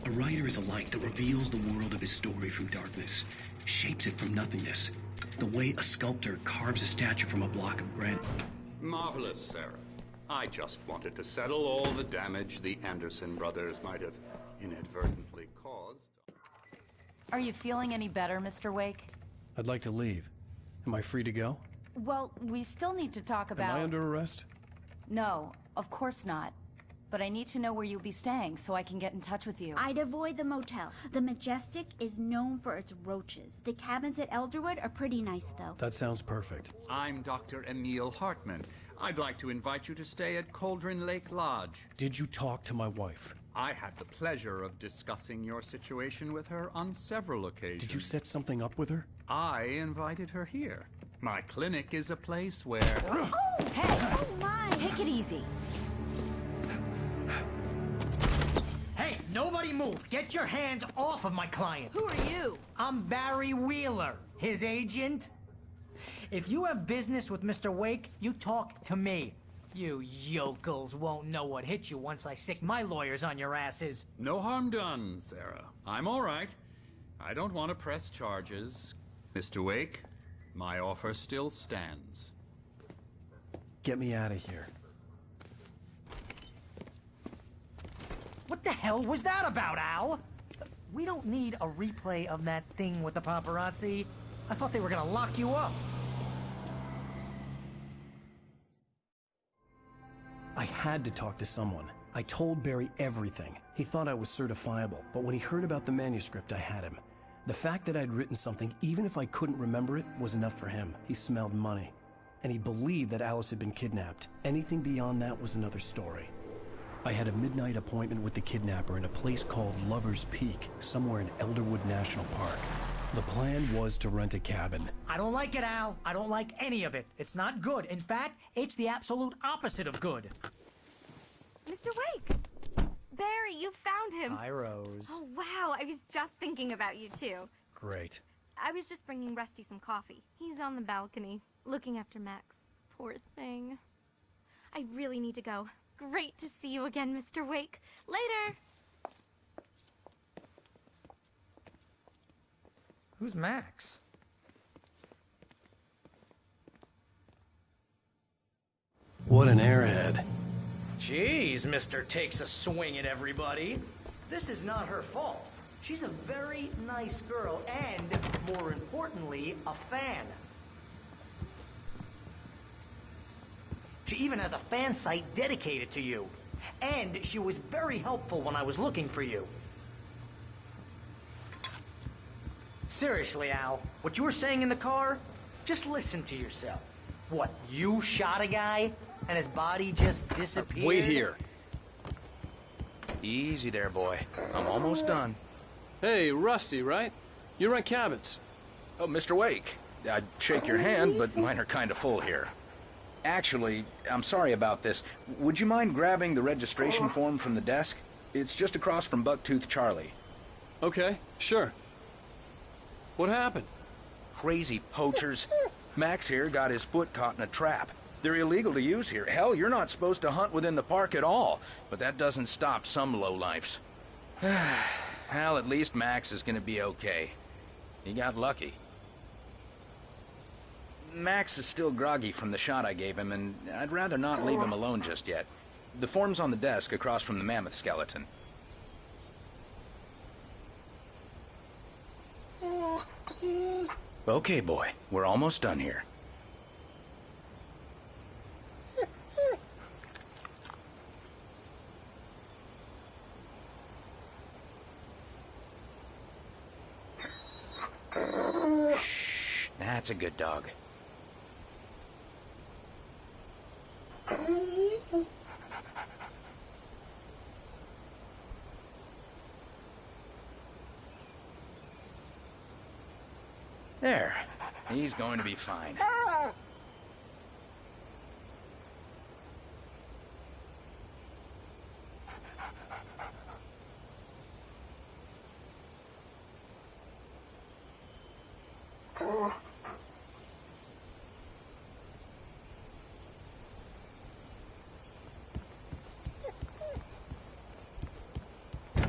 A writer is a light that reveals the world of his story from darkness, shapes it from nothingness, the way a sculptor carves a statue from a block of granite. Marvelous, Sarah. I just wanted to settle all the damage the Anderson brothers might have inadvertently caused. Are you feeling any better, Mr. Wake? I'd like to leave. Am I free to go? Well, we still need to talk about... Am I under arrest? No, of course not. But I need to know where you'll be staying so I can get in touch with you. I'd avoid the motel. The Majestic is known for its roaches. The cabins at Elderwood are pretty nice, though. That sounds perfect. I'm Dr. Emil Hartman. I'd like to invite you to stay at Cauldron Lake Lodge. Did you talk to my wife? I had the pleasure of discussing your situation with her on several occasions. Did you set something up with her? I invited her here. My clinic is a place where... Oh, Hey! Oh, my! Take it easy. Hey, nobody move! Get your hands off of my client! Who are you? I'm Barry Wheeler, his agent. If you have business with Mr. Wake, you talk to me. You yokels won't know what hit you once I sick my lawyers on your asses. No harm done, Sarah. I'm all right. I don't want to press charges. Mr. Wake, my offer still stands. Get me out of here. What the hell was that about, Al? We don't need a replay of that thing with the paparazzi. I thought they were gonna lock you up. I had to talk to someone. I told Barry everything. He thought I was certifiable, but when he heard about the manuscript, I had him. The fact that I'd written something, even if I couldn't remember it, was enough for him. He smelled money. And he believed that Alice had been kidnapped. Anything beyond that was another story. I had a midnight appointment with the kidnapper in a place called Lover's Peak, somewhere in Elderwood National Park. The plan was to rent a cabin. I don't like it, Al. I don't like any of it. It's not good. In fact, it's the absolute opposite of good. Mr. Wake! Barry, you found him! Hi, Rose. Oh, wow. I was just thinking about you, too. Great. I was just bringing Rusty some coffee. He's on the balcony, looking after Max. Poor thing. I really need to go. Great to see you again, Mr. Wake. Later! Who's Max? What an airhead. Jeez, Mr. Takes a swing at everybody. This is not her fault. She's a very nice girl and, more importantly, a fan. She even has a fan site dedicated to you. And she was very helpful when I was looking for you. Seriously, Al, what you were saying in the car, just listen to yourself. What, you shot a guy and his body just disappeared? Wait here. Easy there, boy. I'm almost done. Hey, Rusty, right? You rent cabins. Oh, Mr. Wake. I'd shake your hand, but mine are kind of full here. Actually, I'm sorry about this. Would you mind grabbing the registration form from the desk? It's just across from Bucktooth Charlie. Okay, sure. What happened? Crazy poachers. Max here got his foot caught in a trap. They're illegal to use here. Hell, you're not supposed to hunt within the park at all. But that doesn't stop some lowlifes. Well, at least Max is gonna be okay. He got lucky. Max is still groggy from the shot I gave him, and I'd rather not leave him alone just yet. The form's on the desk across from the mammoth skeleton. Okay, boy. We're almost done here. Shh. That's a good dog. There. He's going to be fine.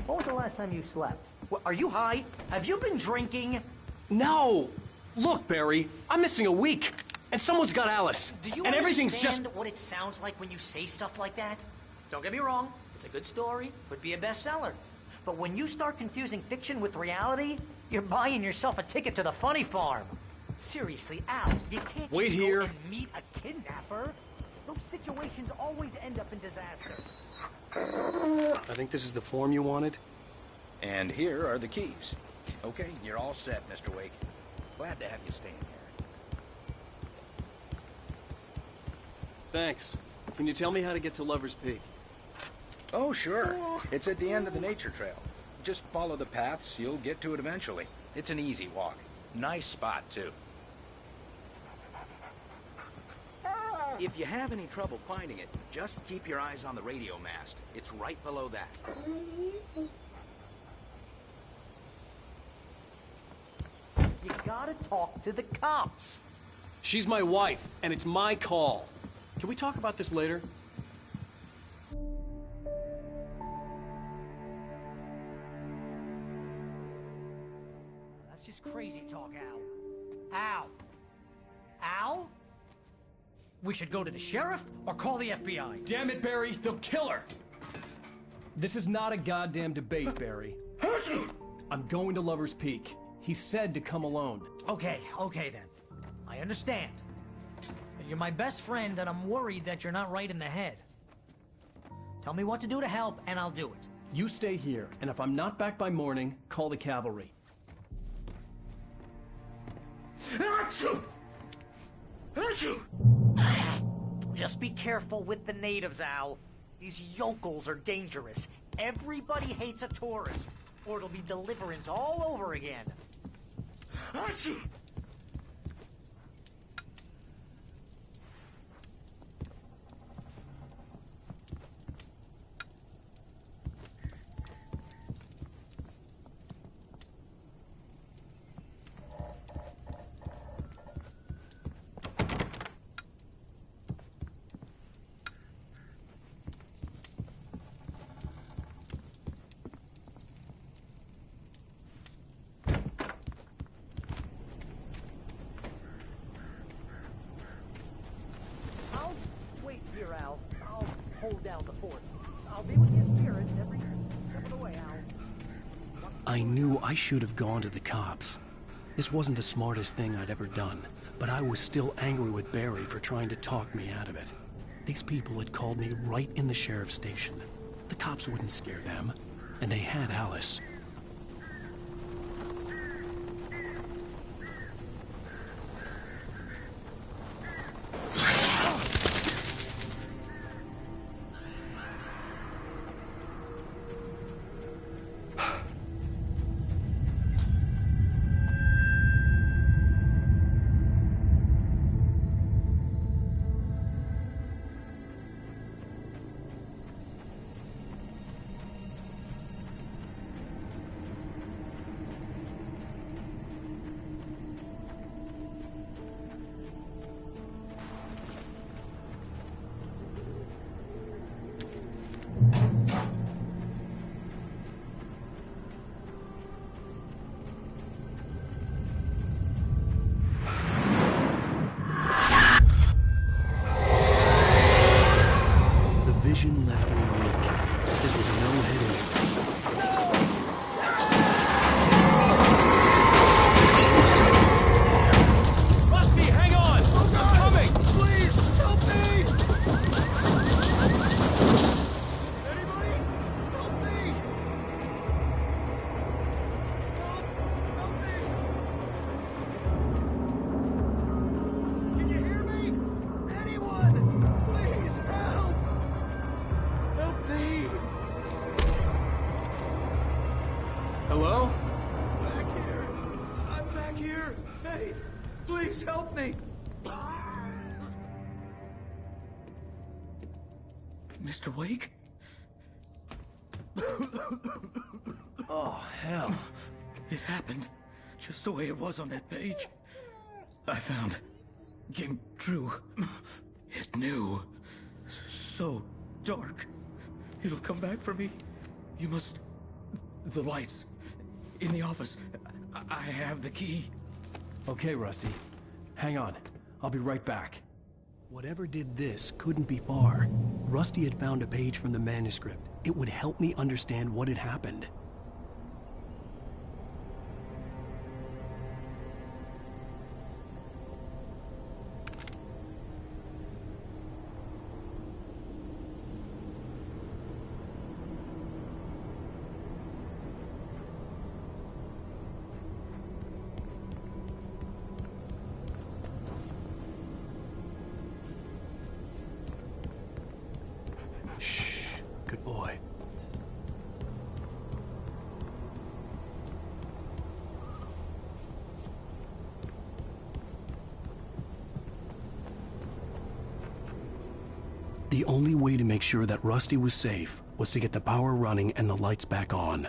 Both the last time you slept? Are you high? Have you been drinking? No! Look, Barry, I'm missing a week, and someone's got Alice. Do you and everything's understand just... what it sounds like when you say stuff like that? Don't get me wrong, it's a good story, could be a bestseller. But when you start confusing fiction with reality, you're buying yourself a ticket to the funny farm. Seriously, Al, you can't Wait just here. go and meet a kidnapper. Those situations always end up in disaster. I think this is the form you wanted. And here are the keys. Okay, you're all set, Mr. Wake. Glad to have you staying here. Thanks. Can you tell me how to get to Lover's Peak? Oh, sure. It's at the end of the nature trail. Just follow the paths, you'll get to it eventually. It's an easy walk. Nice spot, too. If you have any trouble finding it, just keep your eyes on the radio mast. It's right below that. You gotta talk to the cops. She's my wife, and it's my call. Can we talk about this later? That's just crazy talk, Al. Al? Al? We should go to the sheriff or call the FBI. Damn it, Barry, they'll kill her! This is not a goddamn debate, Barry. I'm going to Lover's Peak. He said to come alone. Okay then. I understand. But you're my best friend, and I'm worried that you're not right in the head. Tell me what to do to help, and I'll do it. You stay here, and if I'm not back by morning, call the cavalry. Just be careful with the natives, Al. These yokels are dangerous. Everybody hates a tourist, or it'll be Deliverance all over again. I'll wait here, Al. I'll hold down the fort. I'll be with your spirit every step of the way, Al. I knew I should have gone to the cops. This wasn't the smartest thing I'd ever done, but I was still angry with Barry for trying to talk me out of it. These people had called me right in the sheriff's station. The cops wouldn't scare them, and they had Alice. Vision left me weak. This was no head injury. Rusty, hang on! Oh God! Coming! Please, help me! Anybody? Help me! Help me! Can you hear me? Anyone? Please, help! Help me! Hello? Back here. I'm back here. Hey, please help me. Mr. Wake? Oh, hell. It happened just the way it was on that page. I found. Came true. It knew. So dark. It'll come back for me. You must The lights. In the office. I have the key. Okay, Rusty. Hang on. I'll be right back. Whatever did this couldn't be far. Rusty had found a page from the manuscript. It would help me understand what had happened. Good boy. The only way to make sure that Rusty was safe was to get the power running and the lights back on.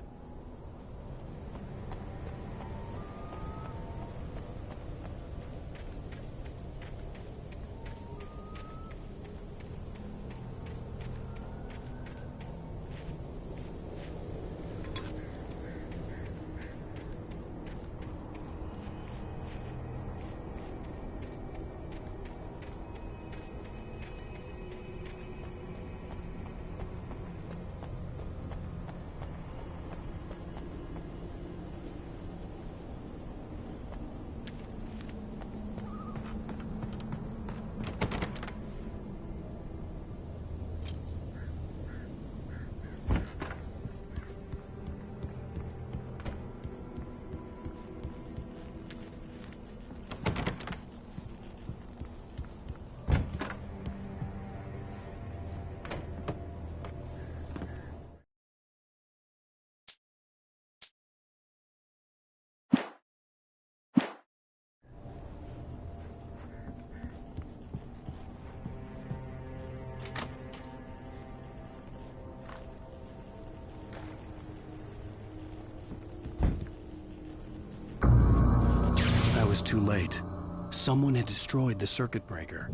Was too late. Someone had destroyed the circuit breaker.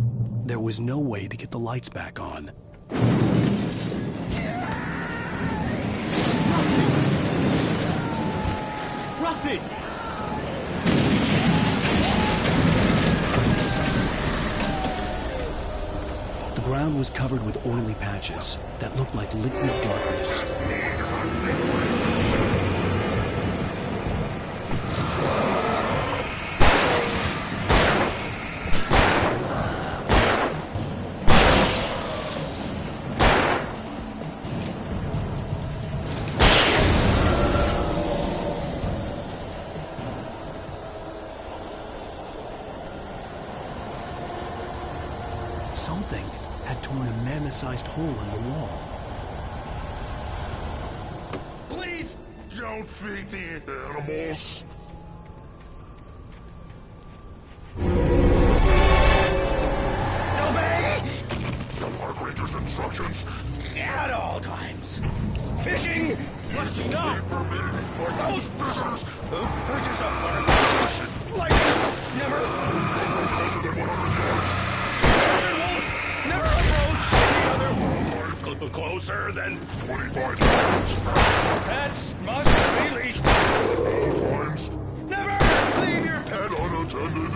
There was no way to get the lights back on. Rusty! The ground was covered with oily patches that looked like liquid darkness. Something had torn a mammoth-sized hole in the wall. Please don't feed the animals. Obey! The park ranger's instructions. At all times. Fishing! Rusty, no! Permitted for those visitors. Who purchase a park like this? Never. No closer than 100 yards. Never approach any other. 5 closer than 25 yards. Pets must be leashed. Times. Never leave your Pet unattended.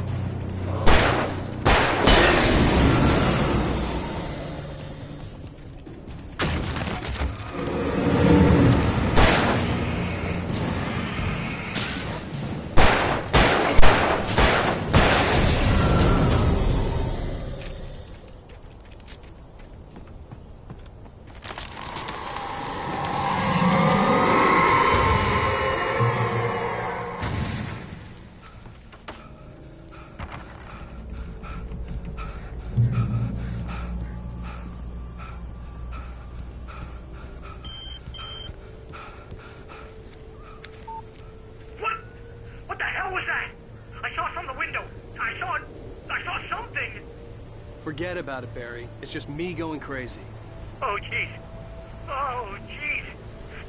Forget about it, Barry. It's just me going crazy. Oh, jeez. Oh, jeez.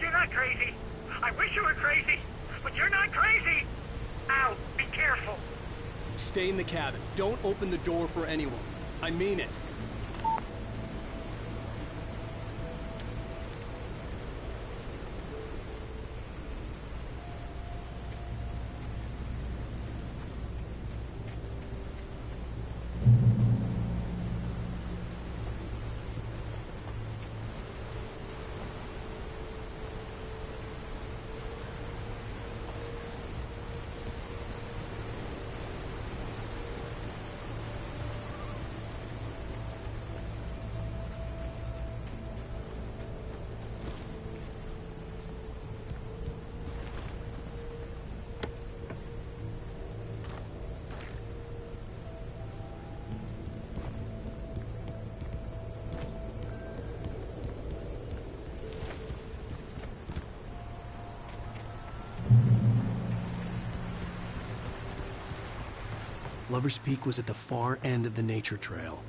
You're not crazy. I wish you were crazy, but you're not crazy. Ow, be careful. Stay in the cabin. Don't open the door for anyone. I mean it. Lover's Peak was at the far end of the nature trail.